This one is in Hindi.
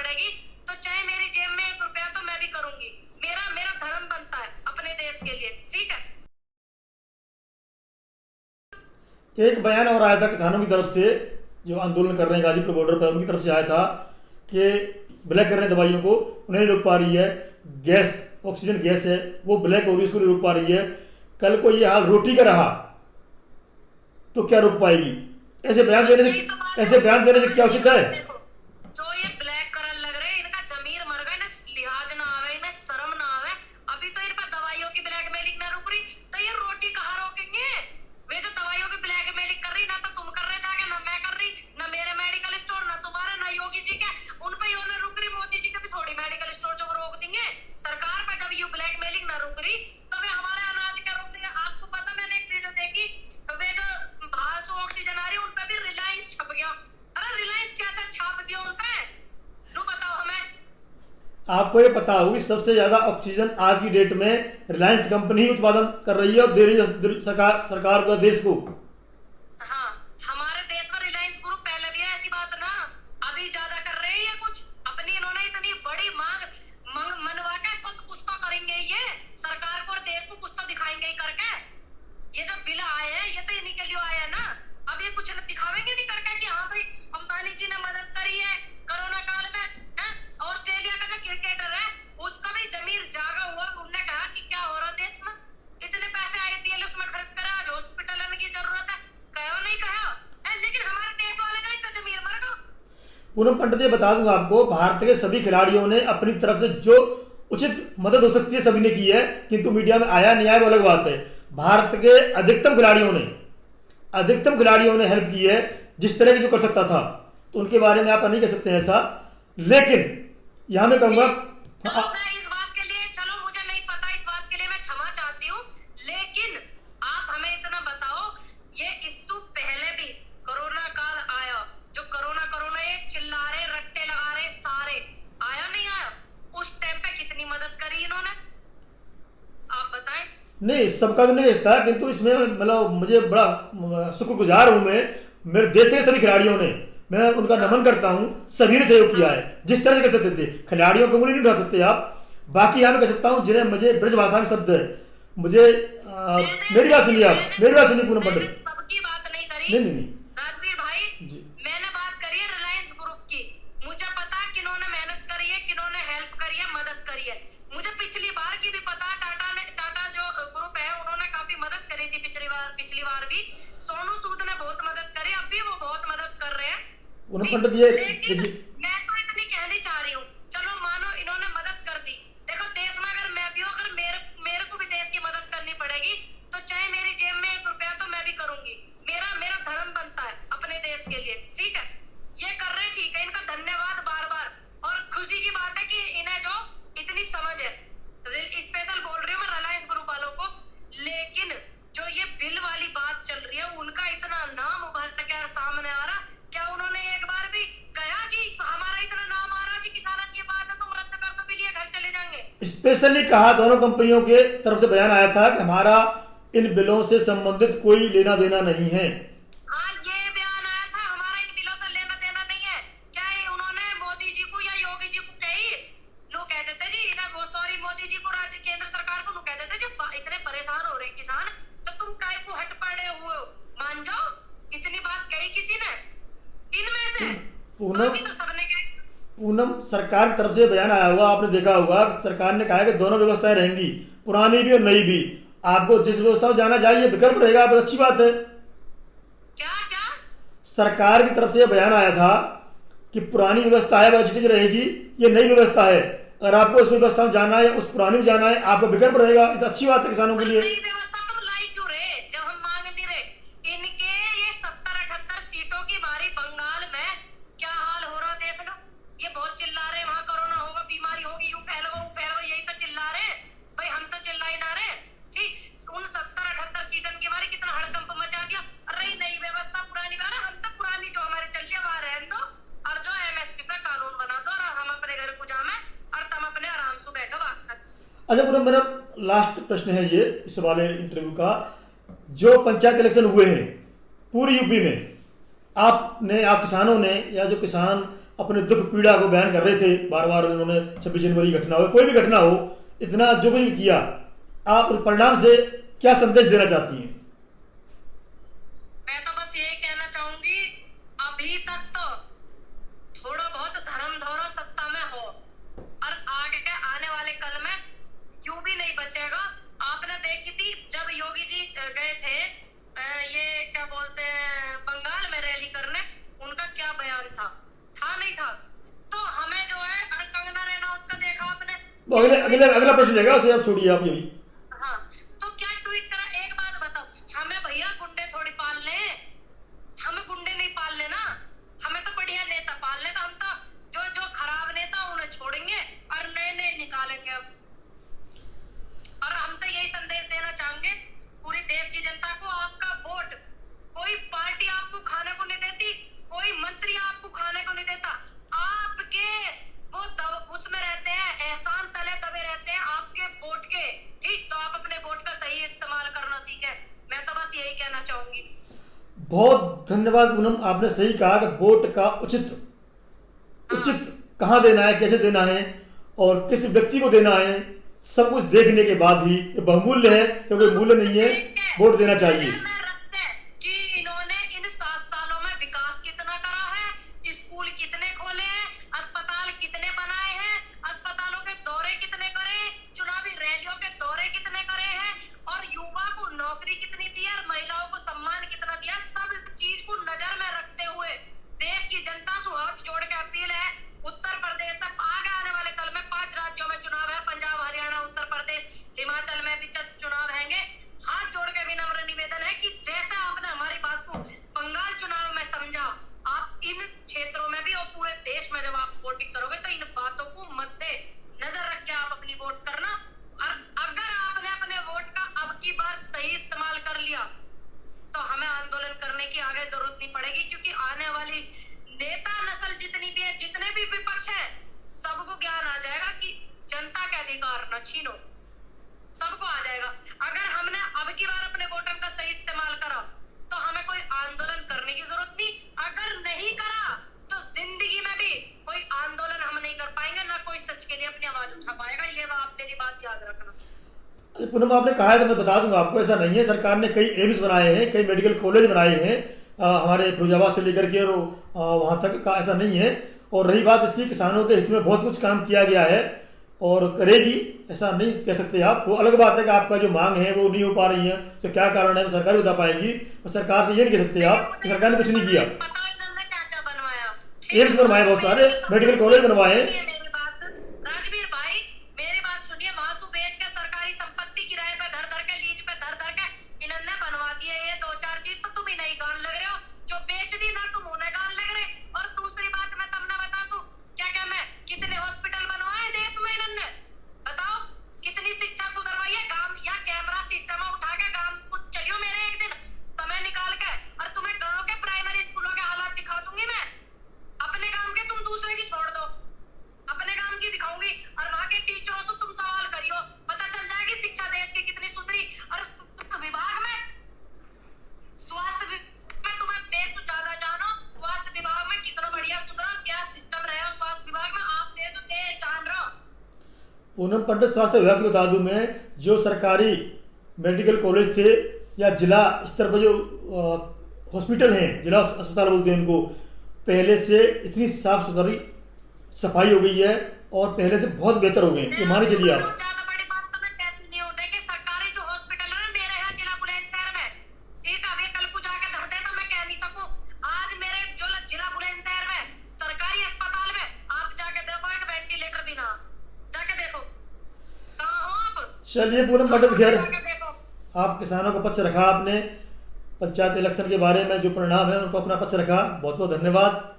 पड़ेगी तो चाहे मेरी जेब में 1 रुपया तो मैं भी करूंगी। मेरा मेरा धर्म बनता है अपने देश के लिए, ठीक है। एक बयान और आया था किसानों की तरफ से, जो आंदोलन कर रहे हैं गाजीपुर बॉर्डर पर, उनकी तरफ से आया था कि ब्लैक कर रहे हैं दवाइयों को, उन्हें नहीं रोक पा रही है। गैस, ऑक्सीजन गैस है वो ब्लैक हो रही है, उसको नहीं रोक पा रही है। कल को ये हाल रोटी का रहा तो क्या रोक पाएगी? ऐसे बयान देने से क्या उचित है? देखो, जो ये ब्लैक करल लग रहे हैं, इनका जमीर मर गए, इन्हें लिहाज ना आवे, इन्हें शर्म ना आवे। अभी तो इन पर दवाइयों की ब्लैकमेलिंग ना रुक रही तो ये रोटी कहाँ रोकेंगे? वे जो दवाइयों की ब्लैकमेलिंग कर रही, ना तो तुम कर रहे जाके, ना मैं कर रही, ना मेरे मेडिकल स्टोर, ना तुम्हारे, ना योगी जी के, उन पर योजना रुक रही। मोदी जी के भी थोड़ी मेडिकल स्टोर जो रोक देंगे सरकार पर। जब ये ब्लैकमेलिंग ना रुक रही तो वे हमारे अनाज क्या रोक देंगे? आपको पता, मैंने एक वीडियो देखी, वे जो बाहर से ऑक्सीजन आ रही उन पे भी रिलायंस छप गया। अरे रिलायंस क्या था, छाप दिया उन पे? नो बताओ हमें। आपको ये पता होगी सबसे ज्यादा ऑक्सीजन आज की डेट में रिलायंस कंपनी ही उत्पादन कर रही है और दे रही है सरकार को, देश को। हाँ, हमारे देश में रिलायंस ग्रुप पहले भी है, ऐसी बात ना। अभी ज्यादा कर रहे हैं ये कुछ अपनी, इन्होंने इतनी बड़ी मांग मनवा के कुछ तो करेंगे ये सरकार को और देश को, कुछ तो दिखाएंगे ही करके। ये जो बिल आए हैं ये तो इन्हीं के लिए आए हैं ना। अब ये कुछ दिखावेंगे नहीं करके कि हाँ भाई अंबानी जी ने मदद करी है कोरोना काल में, है? ऑस्ट्रेलिया का जो क्रिकेटर है उसका भी जमीर जागा हुआ, उन्होंने कहा कि क्या हो रहा देश में, इतने पैसे आईपीएल उसमें खर्च करा, आज हॉस्पिटल की जरूरत है, कहो नहीं कहो है, लेकिन हमारे देश वाले का इतना जमीर मर गया। पूनम पंडित, ये बता दूंगा आपको, भारत के सभी खिलाड़ियों ने अपनी तरफ से जो उचित मदद हो सकती है सभी ने की है, किंतु मीडिया में आया नहीं आया वो अलग बात है। भारत के अधिकतम खिलाड़ियों ने हेल्प की है जिस तरह की जो कर सकता था, तो उनके बारे में आप नहीं कह सकते हैं ऐसा। लेकिन यहां मैं कहूंगा, चलो मैं इस बात के लिए, चलो मुझे नहीं पता, इस बात के लिए मैं क्षमा चाहती हूँ, लेकिन आप हमें इतना बताओ, ये इससे पहले भी कोरोना काल आया, जो कोरोना ये चिल्ला रहे, रट्टे लगा रहे सारे, आया नहीं आया? उस टाइम पे कितनी मदद करी इन्होंने, आप बताएं। नहीं सबका तो नहीं कहता, किंतु इसमें मतलब मुझे बड़ा शुक्रगुजार हूं मैं, मेरे देश के सभी खिलाड़ियों ने, मैं उनका नमन करता हूं, सभी ने सहयोग किया है जिस तरह से कर सकते थे। खिलाड़ियों को उंगली नहीं उठा सकते आप। बाकी यहां मैं कह सकता हूं जिन्हें मुझे ब्रज भाषा में शब्द है, मुझे मेरी बात सुनिए, आप मेरी बात सुनिए पूनम पंडित। सबकी बात नहीं करी नहीं राजवीर भाई जी, मैंने बात करी है रिलायंस ग्रुप की। मुझे पता किन्होंने मेहनत करी है, किन्होंने हेल्प करी है, मदद करी है। मुझे पिछली बार की भी पता, टाटा जो ग्रुप है उन्होंने काफी मदद करी थी पिछली बार भी। सोनू सूद ने बहुत मदद करी, अब भी वो बहुत मदद कर रहे हैं। पूनम पंडित ये लेकिन मैं तो इतनी कहनी चाह रही हूँ, चलो मानो इन्होंने मदद कर दी, देखो देश में अगर मैं भी हूँ, अगर मेरे को भी देश की मदद करनी पड़ेगी तो चाहे मेरी जेब में 1 रुपया तो मैं भी करूंगी। मेरा मेरा धर्म बनता है अपने देश के लिए, ठीक है। ये कर रहे ठीक है, इनका धन्यवाद बार बार। और खुशी की बात है कि इन्हें जो इतनी समझ है, स्पेशल बोल रही हूँ मैं रिलायंस ग्रुप वालों को। लेकिन जो ये बिल वाली बात चल रही है, उनका इतना नाम उभर के सामने आ रहा, क्या उन्होंने एक बार भी कहा कि हमारा इतना नाम आ रहा जी, किसानों की बात है तुम रद्द कर दो बिल, ये घर चले जाएंगे? स्पेशली कहा, दोनों कंपनियों के तरफ से बयान आया था कि हमारा इन बिलों से संबंधित कोई लेना देना नहीं है। हाँ, ये बयान आया था, हमारा इन बिलों से लेना देना नहीं है। क्या ये उन्होंने मोदी जी को या योगी जी को कही? लोग कह देते जी, सॉरी मोदी जी को, राज्य केंद्र सरकार को, लोग कह देते जी इतने परेशान हो रहे किसान तो तुम काय को हट पड़े हुए हो, मान जाओ। इतनी बात कही किसी ने इनमें से? बाकी तो सबने कही। पूनम, सरकार की तरफ से बयान आया हुआ आपने देखा होगा, सरकार ने कहा है कि दोनों व्यवस्थाएं रहेंगी, पुरानी भी और नई भी। आपको जिस व्यवस्था में जाना चाहिए विकल्प रहेगा, बहुत अच्छी बात है। क्या क्या सरकार की तरफ से बयान आया था कि पुरानी व्यवस्था है वह चीज रहेगी, ये नई व्यवस्था है, अगर आपको उस व्यवस्था में जाना है उस पुरानी में जाना है, आपको विकल्प रहेगा। ये तो अच्छी बात है किसानों के लिए। नई व्यवस्था तुम लाई क्यों रहे जब हम मांग नहीं रहे? इनके ये 70-78 सीटों की बारी बंगाल में क्या हाल हो रहा देख लो। ये बहुत चिल्ला रहे वहां कोरोना होगा, बीमारी होगी, यू फैल गो, यही तो चिल्ला रहे भाई, हम तो चिल्ला ही ना रहे। ठीक, उन 70-78 सीटों की बारी कितना हड़कंप मचा दिया। अरे नई व्यवस्था पुरानी, अरे हम तो पुरानी जो हमारे चल रही है वहां रहने दो, और जो एमएसपी पे कानून बना दो, और हम अपने घर को जामे और तुम अपने आराम से बैठो बात। अच्छा पूनम, मेरा लास्ट प्रश्न है ये इस वाले इंटरव्यू का, जो पंचायत इलेक्शन हुए हैं पूरी यूपी में, आप किसानों ने या जो किसान अपने दुख पीड़ा को बयान कर रहे थे, बार बार उन्होंने 26 जनवरी की घटना हो, कोई भी घटना हो, इतना जो कुछ भी किया, आप उस परिणाम से क्या संदेश देना चाहती हैं? मैं तो बस यही कहना चाहूंगी, अभी तक तो थोड़ा बहुत धर्म धोरो सत्ता में हो, और आगे के आने वाले कल में यूं भी नहीं बचेगा। आपने देखी थी जब योगी जी गए थे ये क्या बोलते हैं बंगाल में रैली करने, उनका क्या बयान था नहीं था? तो हमें जो है, और कंगना रनौत का देखा आपने, वो अगला प्रश्न रहेगा, उसे आप छोड़िए, आप ये भी। हाँ, तो क्या ट्वीट करा? एक बात बताओ, हमें भैया गुंडे थोड़ी पालने, हमें गुंडे नहीं पालने ना, हमें तो बढ़िया नेता पालने। तो हम तो जो खराब नेता उन्हें छोड़ेंगे और नए नए निकालेंगे अब। और हम तो यही संदेश देना चाहेंगे पूरी देश की जनता को, आपका वोट, कोई पार्टी आपको खाने को नहीं देती, कोई मंत्री आपको खाने को नहीं देता, आपके वो उसमें रहते हैं, एहसान तले दबे रहते हैं आपके वोट के। ठीक, तो आप अपने वोट का सही इस्तेमाल करना सीखें। मैं तो बस यही कहना चाहूंगी। बहुत धन्यवाद पूनम, आपने सही कहा कि वोट का उचित कहाँ देना है, कैसे देना है और किस व्यक्ति को देना है, सब कुछ देखने के बाद ही, ये बहुमूल्य है क्योंकि मूल्य नहीं है, वोट देना चाहिए। कि इन्होंने इन 7 सालों में विकास कितना करा है, स्कूल कितने खोले हैं, अस्पताल कितने बनाए हैं, अस्पतालों के दौरे कितने करे, चुनावी रैलियों के दौरे कितने करे हैं, और युवा को नौकरी कितनी दी है, और महिलाओं को सम्मान कितना दिया। सब चीज को नजर में रखते हुए देश की जनता से हाथ जोड़ के अपील है, उत्तर प्रदेश तक आगे आने वाले कल में 5 राज्यों में चुनाव है, पंजाब, हरियाणा, उत्तर प्रदेश, हिमाचल में भी चुनाव हैंगे। हाथ जोड़ के विनम्र निवेदन है कि जैसे आपने हमारी बात को बंगाल चुनाव में समझा, आप इन क्षेत्रों में भी और पूरे देश में जब आप वोटिंग करोगे तो इन बातों को मद्दे नजर रख के आप अपनी वोट करना। और अगर आपने अपने वोट का अब की बार सही इस्तेमाल कर लिया तो हमें आंदोलन करने की आगे जरूरत नहीं पड़ेगी, क्योंकि आने वाली नेता नस्ल जितनी भी है, जितने भी विपक्ष है, सबको ज्ञान आ जाएगा कि जनता के अधिकार न छीनो, सबको आ जाएगा। अगर हमने अब की बार अपने वोटर का सही इस्तेमाल करा तो हमें कोई आंदोलन करने की जरूरत नहीं, अगर नहीं करा तो जिंदगी में भी कोई आंदोलन हम नहीं कर पाएंगे, ना कोई सच के लिए अपनी आवाज उठा पाएगा। ये आप मेरी बात याद रखना। पूनम, आपने कहा है तो मैं बता दूंगा आपको, ऐसा नहीं है, सरकार ने कई एम्स बनाए हैं, कई मेडिकल कॉलेज बनाए हैं, हमारे फिरोजाबाद से लेकर के और वहाँ तक का, ऐसा नहीं है। और रही बात इसकी, किसानों के हित में बहुत कुछ काम किया गया है और करेगी, ऐसा नहीं कह सकते आप। वो अलग बात है कि आपका जो मांग है वो नहीं हो पा रही है, तो क्या कारण है वो सरकार बता पाएगी, तो सरकार से ये नहीं कह सकते आप कि सरकार ने कुछ नहीं किया। एम्स बनवाए, बहुत सारे मेडिकल कॉलेज बनवाए। राजवीर भाई, मेरी बात सुनिए, मासू बेच के सरकारी संपत्ति किराए पे धर धर के, लीज पे धर धर के इन्होंने बनवा दिए ये 2-4 चीज, तो तुम ही नहीं गान लग रहे हो, जो बेच दी ना तुम उन्हें गान लग रहे। और दूसरी बात मैं तुमने बता दूं, क्या मैं कितने हॉस्पिटल बनवाए देश में इन्होंने, बताओ कितनी शिक्षा सुधरवाई है, गांव या कैमरा सिस्टम उठा के गांव को चलियो मेरे एक दिन समय निकाल के, और तुम्हें गांव के प्राइमरी स्कूलों के हालात दिखा दूंगी मैं, अपने गांव के, तुम दूसरे की छोड़ दो, अपने गांव की दिखाऊंगी। और वहां के टीचरों से तुम सवाल करियो, पता चल जाएगी शिक्षा देश की कितनी सुधरी। और विभाग में, स्वास्थ्य में तुम्हें बेस तो ज्यादा जानो, स्वास्थ्य विभाग में कितना बढ़िया सुधरा, क्या सिस्टम रहा स्वास्थ्य विभाग में, आप दे तो दे जान रहे हो। पूनम पंडित, स्वास्थ्य विभाग की बता दूं मैं, जो सरकारी मेडिकल कॉलेज थे या जिला स्तर पर जो हॉस्पिटल हैं, जिला अस्पताल बोलते हैं उनको, पहले से इतनी साफ सुथरी सफाई हो गई है और पहले से बहुत बेहतर हो गए हैं, ये मान के चलिए आप। ज्यादा बड़ी बात तो मैं कहती नहीं होता कि सरकारी जो हॉस्पिटल है ना मेरे यहाँ जिला बुलंदशहर में, ठीक है, अभी कल को जाके धर दे तो मैं कह नहीं सकूं। आज मेरे जो जिला बुलंदशहर में सरकारी अस्पताल में आप जाके देखो, एक वेंटिलेटर भी ना, जाके देखो कहाँ हो आप। चलिए पूनम पंडित, खैर आप किसानों का पक्ष रखा आपने, पंचायत इलेक्शन के बारे में जो परिणाम है उनको अपना पक्ष रखा, बहुत बहुत धन्यवाद।